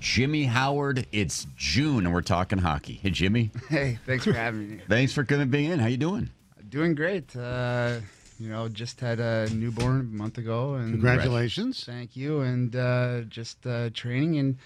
Jimmy Howard. It's June, and we're talking hockey. Hey, Jimmy. Hey, thanks for having me. Thanks for being in. How you doing? Doing great. Just had a newborn a month ago. And Congratulations. Thank you. And just training and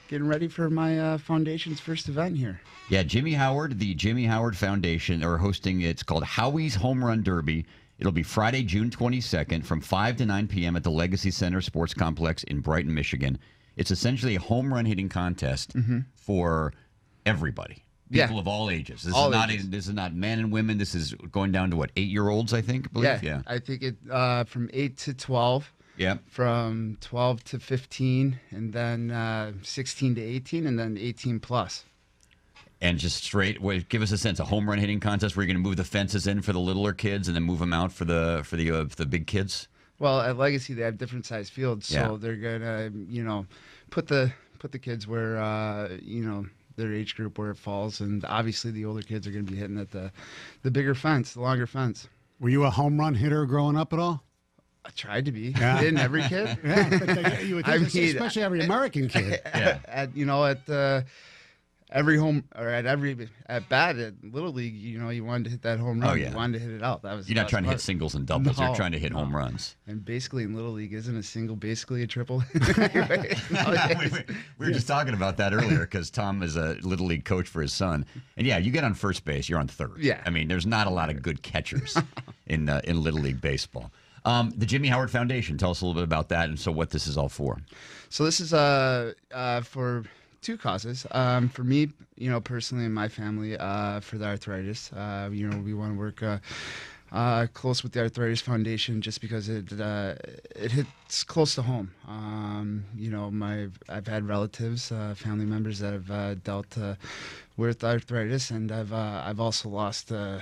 getting ready for my foundation's first event here. Yeah, Jimmy Howard, the Jimmy Howard Foundation, are hosting, it's called Howie's Home Run Derby. It'll be Friday, June 22nd from 5 to 9 p.m. at the Legacy Center Sports Complex in Brighton, Michigan. It's essentially a home run hitting contest for everybody. People of all ages. This is not men and women. This is going down to what, 8-year-olds, I think? Yeah. I think it from 8 to 12. Yeah. From 12 to 15, and then 16 to 18, and then 18 plus. And just give us a sense, a home run hitting contest where you're going to move the fences in for the littler kids and then move them out for the big kids? Well, at Legacy, they have different size fields, so they're gonna, put the kids where, their age group where it falls, and obviously the older kids are gonna be hitting at the bigger fence, the longer fence. Were you a home run hitter growing up at all? I tried to be. Didn't every kid? Yeah, but you would think, especially every American kid. At bat at Little League, you wanted to hit that home run. Oh, yeah. You wanted to hit it out. You're not trying to hit singles and doubles. You're trying to hit home runs. And basically in Little League, isn't a single basically a triple? We were just talking about that earlier because Tom is a Little League coach for his son. And yeah, you get on first base, you're on third. Yeah. I mean, there's not a lot of good catchers in Little League baseball. The Jimmy Howard Foundation, tell us a little bit about that and so what this is all for. So this is for two causes. For me, personally and my family, for the arthritis. We want to work close with the Arthritis Foundation just because it hits close to home. I've had relatives, family members that have dealt with arthritis, and I've also lost a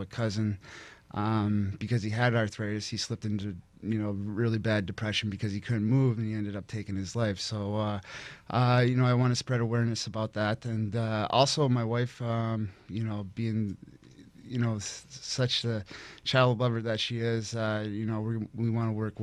cousin because he had arthritis. He slipped into really bad depression because he couldn't move, and he ended up taking his life. So, I want to spread awareness about that, and also my wife, being such a child lover that she is, we want to work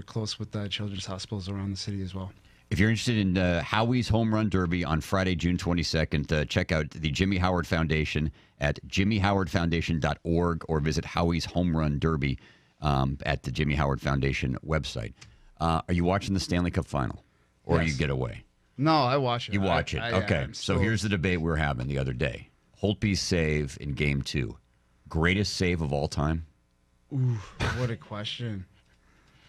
close with children's hospitals around the city as well. If you're interested in Howie's Home Run Derby on Friday, June 22nd, check out the Jimmy Howard Foundation at jimmyhowardfoundation.org or visit Howie's Home Run Derby at the Jimmy Howard Foundation website. Are you watching the Stanley Cup Final, or you get away? No, I watch it. You watch it. Okay. So here's the debate we were having the other day. Holtby's save in Game 2. Greatest save of all time? Ooh, what a question.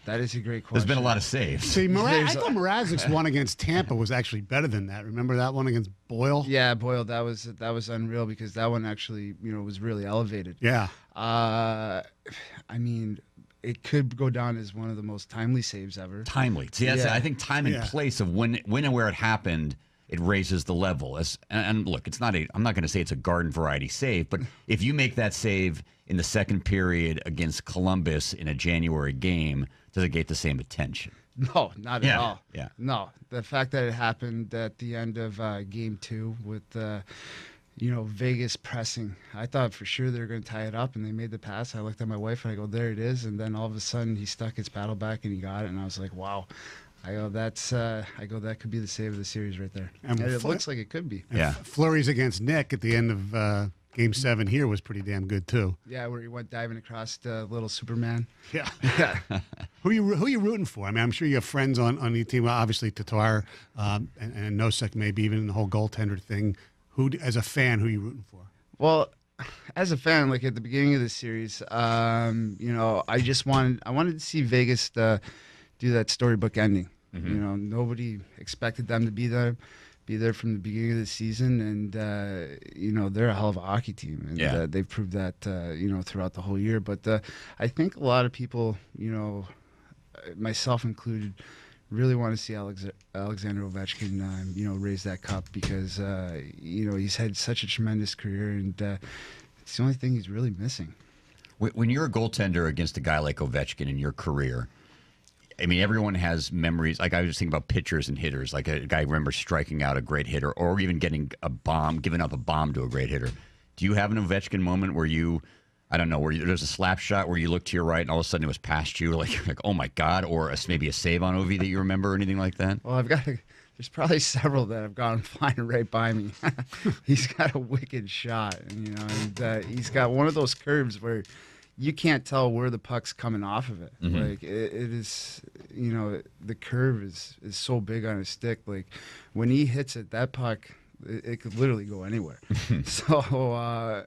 That is a great question. There's been a lot of saves. See, I thought Mrazek's one against Tampa was actually better than that. Remember that one against Boyle? Yeah, Boyle. That was unreal because that one actually, was really elevated. Yeah. It could go down as one of the most timely saves ever. Timely. See, I think time and place of when and where it happened, it raises the level. And look, I'm not going to say it's a garden variety save, but if you make that save in the second period against Columbus in a January game, does it get the same attention? No, not at all. Yeah. No, the fact that it happened at the end of Game 2 with Vegas pressing. I thought for sure they were going to tie it up, and they made the pass. I looked at my wife, and I go, there it is. And then all of a sudden, he stuck his paddle back, and he got it. And I was like, wow. I go, that could be the save of the series right there. And it looks like it could be. Yeah. Flurries against Nick at the end of Game 7 here was pretty damn good, too. Yeah, where he went diving across the little Superman. Yeah. Who you rooting for? I mean, I'm sure you have friends on your team. Obviously, Tatar and Nosek, maybe even the whole goaltender thing. As a fan, who are you rooting for? Well, as a fan, like at the beginning of the series, I wanted to see Vegas do that storybook ending. Mm-hmm. Nobody expected them to be there from the beginning of the season, and they're a hell of a hockey team, and they've proved that throughout the whole year. But I think a lot of people, myself included, really want to see Alexander Ovechkin, raise that cup because he's had such a tremendous career, and it's the only thing he's really missing. When you're a goaltender against a guy like Ovechkin in your career, I mean, everyone has memories. Like I was thinking about pitchers and hitters. Like a guy remembers striking out a great hitter, or even giving up a bomb to a great hitter. Do you have an Ovechkin moment where there's a slap shot where you look to your right and all of a sudden it was past you, like oh my God, or maybe a save on Ovi that you remember or anything like that? Well, I've got There's probably several that have gone flying right by me. He's got a wicked shot, and he's got one of those curves where you can't tell where the puck's coming off of it. Like it is, the curve is so big on his stick. Like when he hits it, that puck, it could literally go anywhere. So,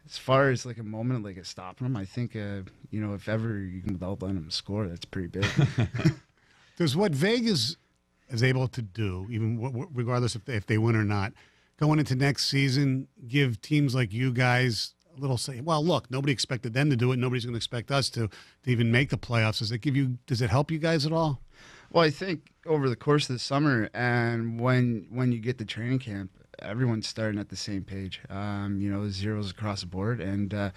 as far as like a moment like a stopping him, I think, if ever you can without letting him score, that's pretty big. Does what Vegas is able to do, even regardless if they win or not, going into next season, give teams like you guys a little say, well, look, nobody expected them to do it. Nobody's going to expect us to even make the playoffs. Does it help you guys at all? Well, I think over the course of the summer and when you get to training camp, everyone's starting at the same page. Zeros across the board, and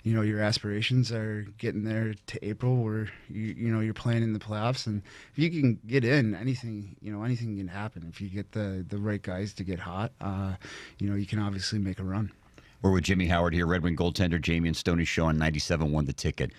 your aspirations are getting there to April, where you're playing in the playoffs, and if you can get in, anything can happen. If you get the right guys to get hot, you can obviously make a run. We're with Jimmy Howard here, Red Wing goaltender. Jamie and Stoney show on 97 won the ticket.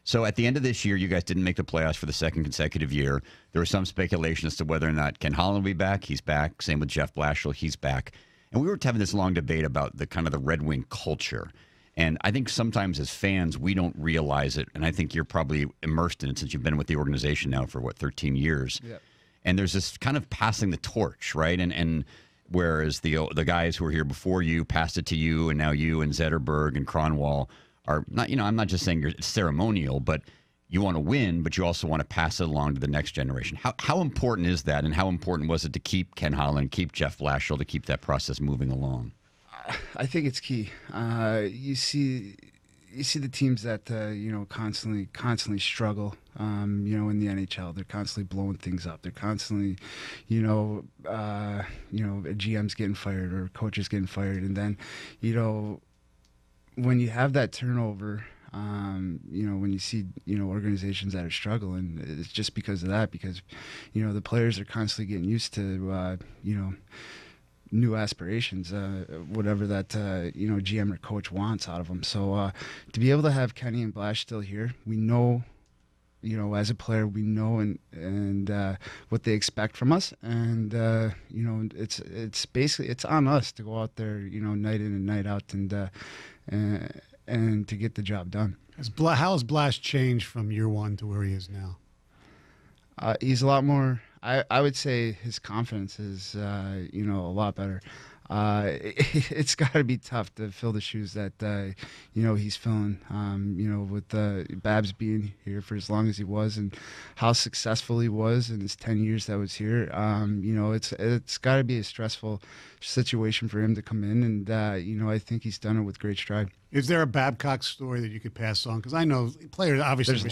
So at the end of this year, you guys didn't make the playoffs for the second consecutive year. There was some speculation as to whether or not Ken Holland will be back. He's back. Same with Jeff Blashill. He's back. And we were having this long debate about the kind of the Red Wing culture. And I think sometimes as fans, we don't realize it. And I think you're probably immersed in it since you've been with the organization now for, 13 years. Yep. And there's this kind of passing the torch, right? And whereas the guys who were here before you passed it to you, and now you and Zetterberg and Cronwall are not, I'm not just saying it's ceremonial, but you want to win, but you also want to pass it along to the next generation. How important is that, and how important was it to keep Ken Holland, keep Jeff Blashill, to keep that process moving along? I think it's key. You see the teams that constantly struggle. In the NHL, they're constantly blowing things up. They're constantly, a GM's getting fired or coaches getting fired, and then, when you have that turnover. When you see, organizations that are struggling, it's just because of that, because, the players are constantly getting used to, new aspirations, whatever that, GM or coach wants out of them. So to be able to have Kenny and Blash still here, we know, as a player, we know and what they expect from us. And, it's basically, it's on us to go out there, night in and night out and to get the job done. How has Blash changed from year one to where he is now? He's a lot more. I would say his confidence is, a lot better. It's got to be tough to fill the shoes that, he's filling, with Babs being here for as long as he was and how successful he was in his 10 years that was here. It's got to be a stressful situation for him to come in, and, I think he's done it with great stride. Is there a Babcock story that you could pass on? Because I know players obviously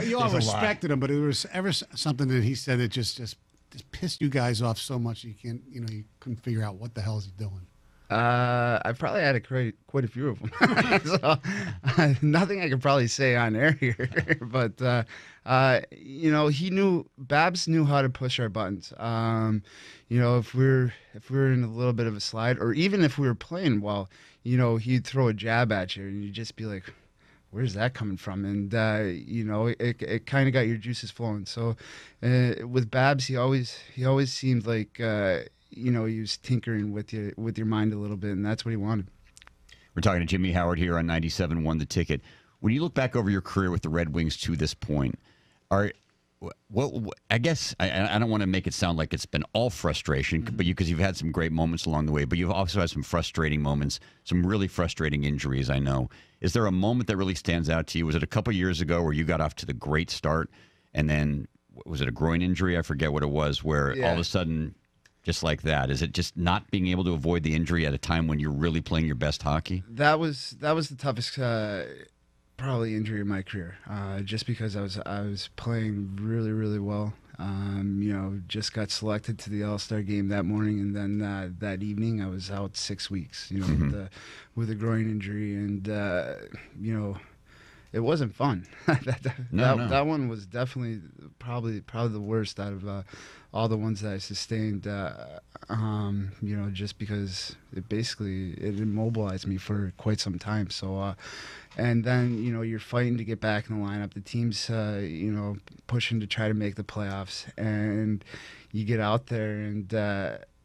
you all respected him, but it was ever something that he said that just pissed you guys off so much you couldn't figure out what the hell is he doing. I probably had quite a few of them. So, nothing I could probably say on air here, but Babs knew how to push our buttons. If we're in a little bit of a slide, or even if we were playing well, he'd throw a jab at you, and you'd just be like, where's that coming from? And, it kind of got your juices flowing. So with Babs, he always seemed like, he was tinkering with your mind a little bit, and that's what he wanted. We're talking to Jimmy Howard here on 97 Won the Ticket. When you look back over your career with the Red Wings to this point, I guess I don't want to make it sound like it's been all frustration, but because you've had some great moments along the way, but you've also had some frustrating moments, some really frustrating injuries, I know. Is there a moment that really stands out to you? Was it a couple years ago where you got off to the great start, and then was it a groin injury? I forget what it was, where all of a sudden, just like that, is it just not being able to avoid the injury at a time when you're really playing your best hockey? That was the toughest probably injury of my career, just because I was playing really, really well. Just got selected to the All-Star game that morning, and then that evening I was out 6 weeks, with a groin injury, and it wasn't fun. No. That one was definitely probably the worst out of all the ones that I sustained. Just because it immobilized me for quite some time. So, and then you're fighting to get back in the lineup. The team's pushing to try to make the playoffs, and you get out there, and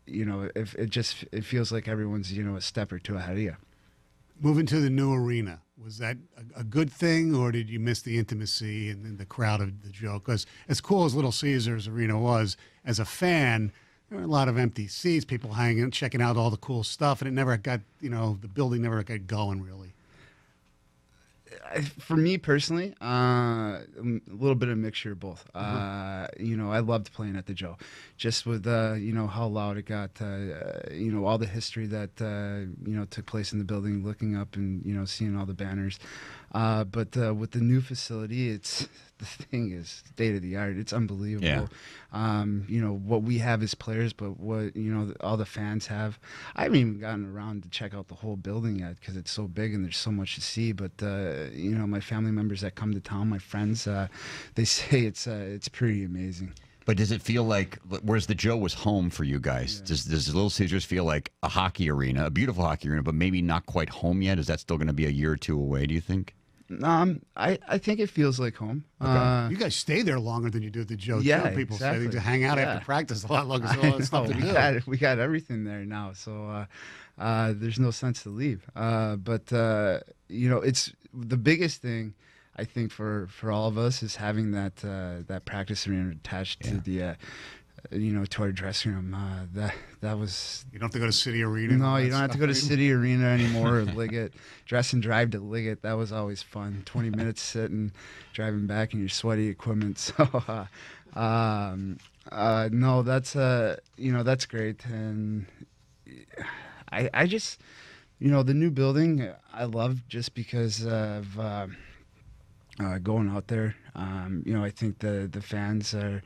if it feels like everyone's a step or two ahead of you. Moving to the new arena, was that a good thing, or did you miss the intimacy and the crowd of the Joe? Because as cool as Little Caesars Arena was, as a fan, there were a lot of empty seats, people hanging, checking out all the cool stuff, and it never got, the building never got going, really. For me personally, a little bit of a mixture of both. I loved playing at the Joe, just with how loud it got. All the history that took place in the building, looking up and seeing all the banners. But with the new facility, the thing is state of the art. It's unbelievable. Yeah. What we have as players, but what all the fans have. I haven't even gotten around to check out the whole building yet because it's so big and there's so much to see. But my family members that come to town, my friends, they say it's pretty amazing. But does it feel like, whereas the Joe was home for you guys, does Little Caesars feel like a hockey arena, a beautiful hockey arena, but maybe not quite home yet? Is that still going to be a year or two away, do you think? I think it feels like home. Okay. You guys stay there longer than you do at the Joe. Yeah, People exactly. say to hang out after practice a lot longer. So all that stuff to do. We got everything there now, so there's no sense to leave. But it's the biggest thing I think for all of us is having that practice arena attached to the. To our dressing room. That was. You don't have to go to City Arena. No, you don't have to go to City Arena anymore or Liggett. Dress and drive to Liggett. That was always fun. 20 minutes sitting, driving back in your sweaty equipment. So, no, that's great. And I just, the new building I love just because of going out there. I think the fans are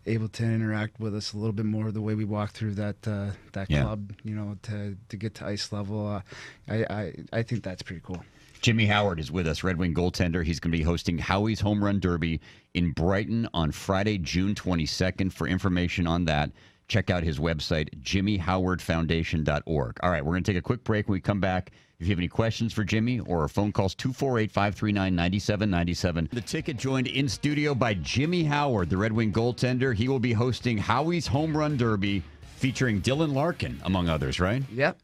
able to interact with us a little bit more the way we walk through that club, to get to ice level. I think that's pretty cool. Jimmy Howard is with us, Red Wing goaltender. He's going to be hosting Howie's Home Run Derby in Brighton on Friday, June 22nd. For information on that, check out his website, jimmyhowardfoundation.org. All right, we're going to take a quick break. When we come back, if you have any questions for Jimmy or phone calls, 248-539-9797. The Ticket joined in studio by Jimmy Howard, the Red Wing goaltender. He will be hosting Howie's Home Run Derby featuring Dylan Larkin, among others, right? Yep.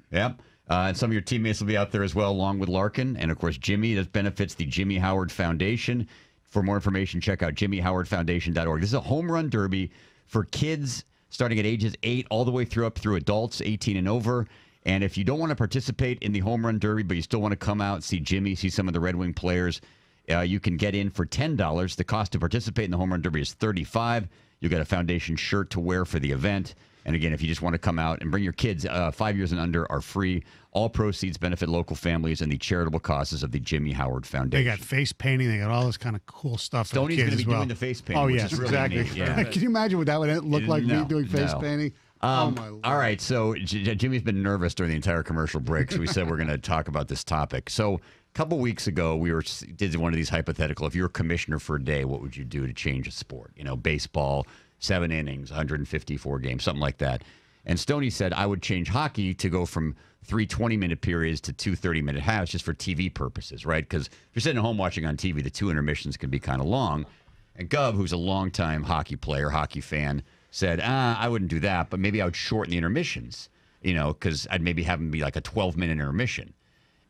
And some of your teammates will be out there as well, along with Larkin. And, of course, Jimmy, that benefits the Jimmy Howard Foundation. For more information, check out jimmyhowardfoundation.org. This is a home run derby for kids starting at ages 8 all the way through adults, 18 and over. And if you don't want to participate in the home run derby, but you still want to come out, see Jimmy, see some of the Red Wing players, you can get in for $10. The cost to participate in the home run derby is $35. You'll get a foundation shirt to wear for the event. And again, if you just want to come out and bring your kids, 5 years and under are free. All proceeds benefit local families and the charitable causes of the Jimmy Howard Foundation. They got face painting. They got all this kind of cool stuff. Stoney's going to be doing the face painting. Oh, yes, really exactly. Neat. Yeah. Can you imagine what that would look like, me doing face painting? Oh, my Lord. All right, so Jimmy's been nervous during the entire commercial break, so we said we're going to talk about this topic. So a couple weeks ago, we did one of these hypothetical. If you were commissioner for a day, what would you do to change a sport? Baseball, 7 innings, 154 games, something like that. And Stoney said, I would change hockey to go from 3 20-minute periods to 2 30-minute halves just for TV purposes, right? Because if you're sitting at home watching on TV, the 2 intermissions can be kind of long. And Gov, who's a longtime hockey player, hockey fan, said, I wouldn't do that, but maybe I would shorten the intermissions, because I'd maybe have them be like a 12-minute intermission.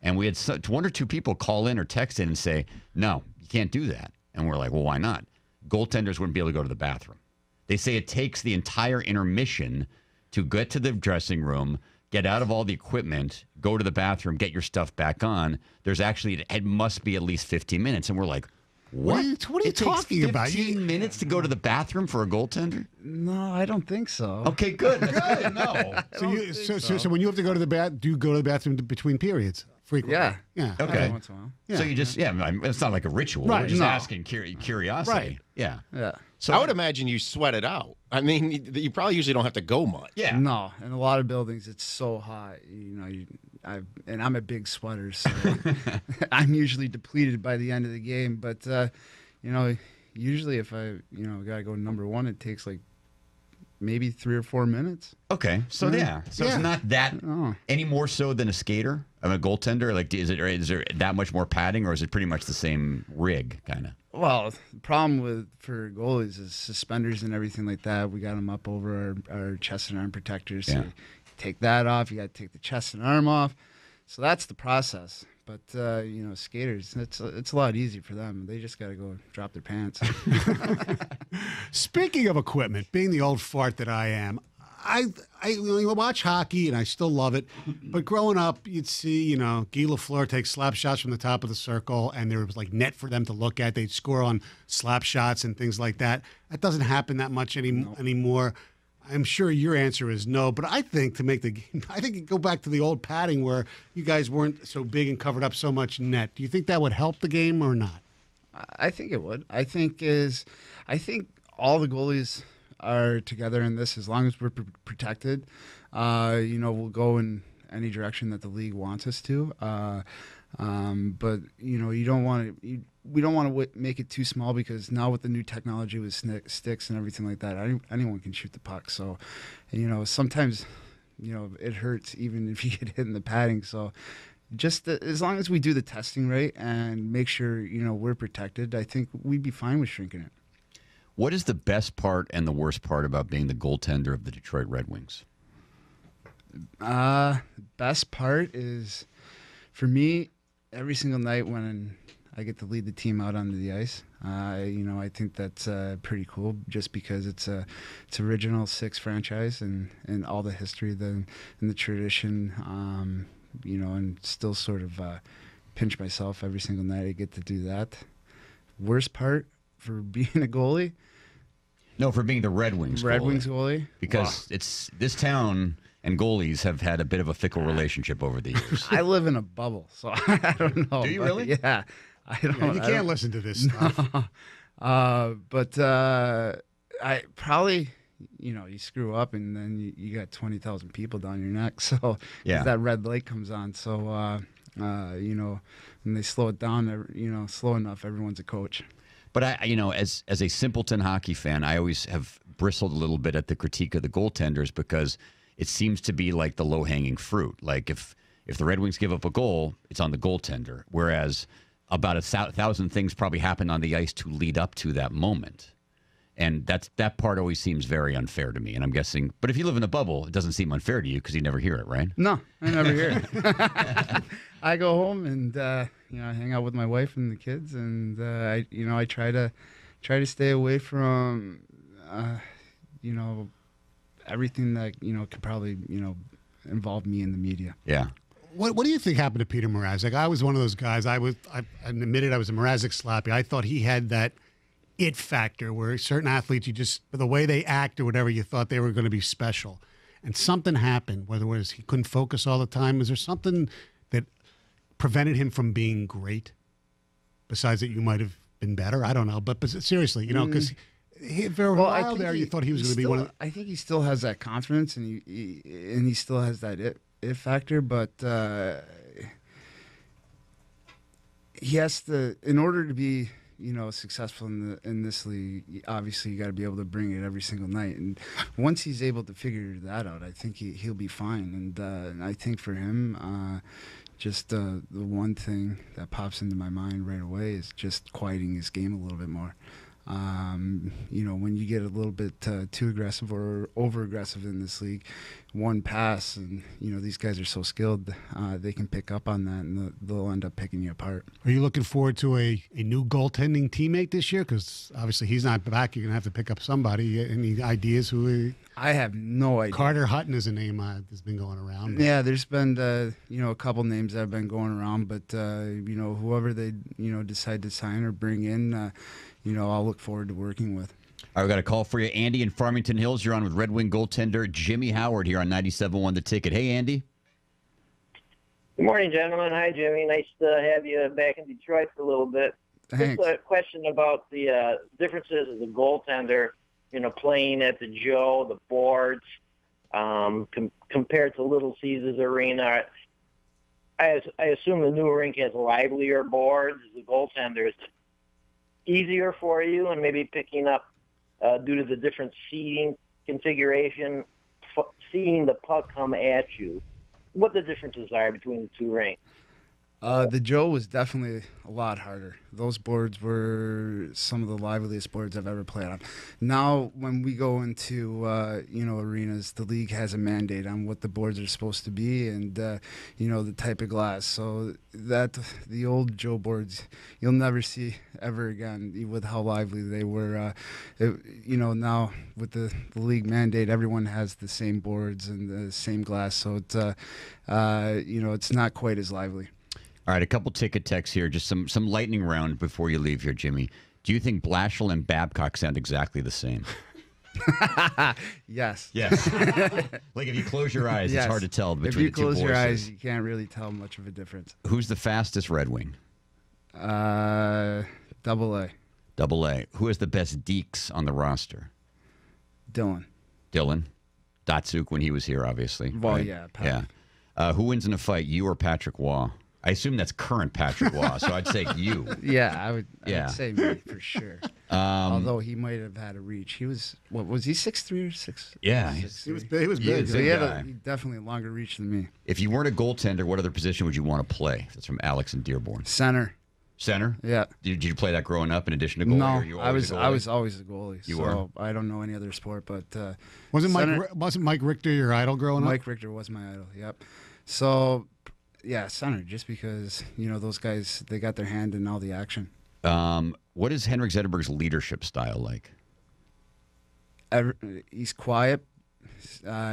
And we had one or two people call in or text in and say, no, you can't do that. And we're like, well, why not? Goaltenders wouldn't be able to go to the bathroom. They say it takes the entire intermission to get to the dressing room, get out of all the equipment, go to the bathroom, get your stuff back on. It must be at least 15 minutes. And we're like, what? What are you talking about? 15 minutes to go to the bathroom for a goaltender? No, I don't think so. Okay, good. That's good to know. So when you have to go to the do you go to the bathroom between periods frequently? Yeah. Okay. Once in a while. So you just, it's not like a ritual. Right, We're just no. asking curiosity. Right. Yeah. Yeah. So I would imagine you sweat it out. I mean, you probably usually don't have to go much. Yeah. No, in a lot of buildings it's so hot. And I'm a big sweater, so I'm usually depleted by the end of the game. But usually if I gotta go number one, it takes like maybe 3 or 4 minutes. Okay, so yeah, so it's not that Oh. any more so than a skater, a goaltender. Like, is there that much more padding, or is it pretty much the same rig, kind of? Well, the problem for goalies is suspenders and everything like that. We got them up over our chest and arm protectors. So Yeah. you take that off. You got to take the chest and arm off. So that's the process. But skaters, it's a lot easier for them. They just got to go drop their pants. Speaking of equipment, being the old fart that I am, I watch hockey and I still love it. But growing up, you'd see, Guy Lafleur take slap shots from the top of the circle, and there was like net for them to look at. They'd score on slap shots and things like that. That doesn't happen that much anymore. I'm sure your answer is no, but I think to make the game, I think you go back to the old padding where you guys weren't so big and covered up so much net. Do you think that would help the game or not? I think it would. I think all the goalies are together in this as long as we're protected. We'll go in any direction that the league wants us to. But you don't want to. We don't want to make it too small because now with the new technology with sticks and everything like that, anyone can shoot the puck. So, sometimes, it hurts even if you get hit in the padding. So, just as long as we do the testing right and make sure we're protected, I think we'd be fine with shrinking it. What is the best part and the worst part about being the goaltender of the Detroit Red Wings? Best part is, for me, every single night when I get to lead the team out onto the ice. I think that's pretty cool just because it's original Six franchise and all the history and the tradition, and still sort of pinch myself every single night I get to do that. Worst part for being a goalie? No, for being the Red Wings goalie. Because it's this town and goalies have had a bit of a fickle relationship over the years. I live in a bubble, so I don't know. Do you really? Yeah. I don't. Yeah, you can't listen to this stuff. But I probably, you screw up and then you got 20,000 people down your neck. So Yeah. that red light comes on. So, when they slow it down, slow enough, everyone's a coach. But as a simpleton hockey fan, I always have bristled a little bit at the critique of the goaltenders because it seems to be like the low-hanging fruit. Like if the Red Wings give up a goal, it's on the goaltender. Whereas about 1,000 things probably happen on the ice to lead up to that moment. And that part always seems very unfair to me. And I'm guessing, but if you live in a bubble, it doesn't seem unfair to you because you never hear it, right? No, I never hear it. I go home and I hang out with my wife and the kids, and I try to stay away from everything that could probably involve me in the media. Yeah. What do you think happened to Peter Mrazek? I was one of those guys. I admitted I was a Mrazek slappy. I thought he had that it factor where certain athletes, the way they act or whatever, you thought they were going to be special. And something happened, whether it was he couldn't focus all the time. Was there something that prevented him from being great? Besides that you might have been better? I don't know. But seriously, because for a while there, you thought he was going to be one of I think he still has that confidence and he still has that it factor, but he has to, in order to be successful in this league, obviously you got to be able to bring it every single night, and once he's able to figure that out, I think he'll be fine. And I think for him, just the one thing that pops into my mind right away is just quieting his game a little bit more. When you get a little bit too aggressive or over aggressive in this league, one pass and these guys are so skilled, they can pick up on that and they'll end up picking you apart. Are you looking forward to a new goaltending teammate this year? Because obviously he's not back. You're going to have to pick up somebody. Any ideas who? I have no idea. Carter Hutton is a name that's been going around. Yeah, there's been a couple names that have been going around, but whoever they decide to sign or bring in, I'll look forward to working with. All right, we got a call for you. Andy in Farmington Hills. You're on with Red Wing goaltender Jimmy Howard here on 97.1 The Ticket. Hey, Andy. Good morning, gentlemen. Hi, Jimmy. Nice to have you back in Detroit for a little bit. Thanks. Just a question about the differences of the goaltender, playing at the Joe, the boards, compared to Little Caesars Arena. I assume the new rink has livelier boards. The goaltender is easier for you, and maybe picking up due to the different seating configuration, seeing the puck come at you. What the differences are between the two rinks? The Joe was definitely a lot harder. Those boards were some of the liveliest boards I've ever played on. Now, when we go into arenas, the league has a mandate on what the boards are supposed to be, and the type of glass. So that the old Joe boards, you'll never see ever again with how lively they were. Now with the league mandate, everyone has the same boards and the same glass, so it's it's not quite as lively. All right, a couple ticket texts here. Just some lightning round before you leave here, Jimmy. Do you think Blashill and Babcock sound exactly the same? Yes. Yes. Like if you close your eyes, Yes. it's hard to tell between If you the two close voices. your eyes, you can't really tell much of a difference. Who's the fastest Red Wing? Double A. Double A. Who has the best deeks on the roster? Dylan. Dylan. Datsuk when he was here, obviously. Well, right? yeah. Pat. Yeah. Who wins in a fight, you or Patrick Waugh? I assume that's current Patrick Waugh, so I'd say you. Yeah, I would say me for sure. Although he might have had a reach. He was, what was he, 6'3" or 6? Yeah. He was big. He was So big he had guy. definitely a longer reach than me. If you weren't a goaltender, what other position would you want to play? That's from Alex in Dearborn. Center. Center? Yeah. Did you play that growing up in addition to goalie? No, or you I was always a goalie? always a goalie. You so I don't know any other sport, but Wasn't center- Mike Richter your idol growing up? Mike Richter was my idol. Yep. So yeah, center, just because those guys, they got their hand in all the action. What is Henrik Zetterberg's leadership style like? He's quiet.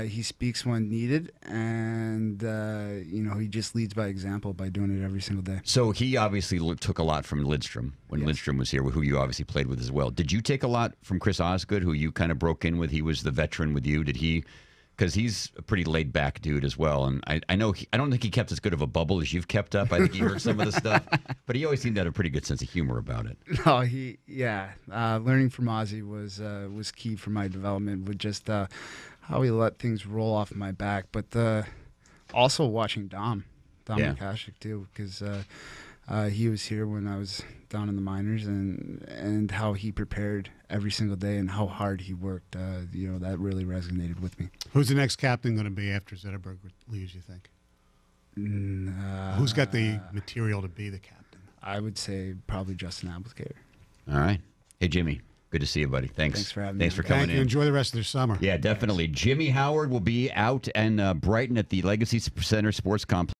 He speaks when needed, and he just leads by example by doing it every single day. So he obviously took a lot from Lidstrom when Lidstrom was here, who you obviously played with as well. Did you take a lot from Chris Osgood, who you kind of broke in with? He was the veteran with you. Did he? Because he's a pretty laid back dude as well, and I know I don't think he kept as good of a bubble as you've kept up. I think he heard some of the stuff, but he always seemed to have a pretty good sense of humor about it. No, learning from Ozzy was key for my development, with just how he let things roll off my back, but also watching Dom Mikashik too, because he was here when I was down in the minors, and how he prepared every single day and how hard he worked. That really resonated with me. Who's the next captain going to be after Zetterberg leaves, you think? Who's got the material to be the captain? I would say probably Justin Applegater. All right. Hey, Jimmy. Good to see you, buddy. Thanks. Thanks for having me. Thanks for Thank coming you. in. Enjoy the rest of their summer. Yeah, definitely. Jimmy Howard will be out in Brighton at the Legacy Center Sports Complex.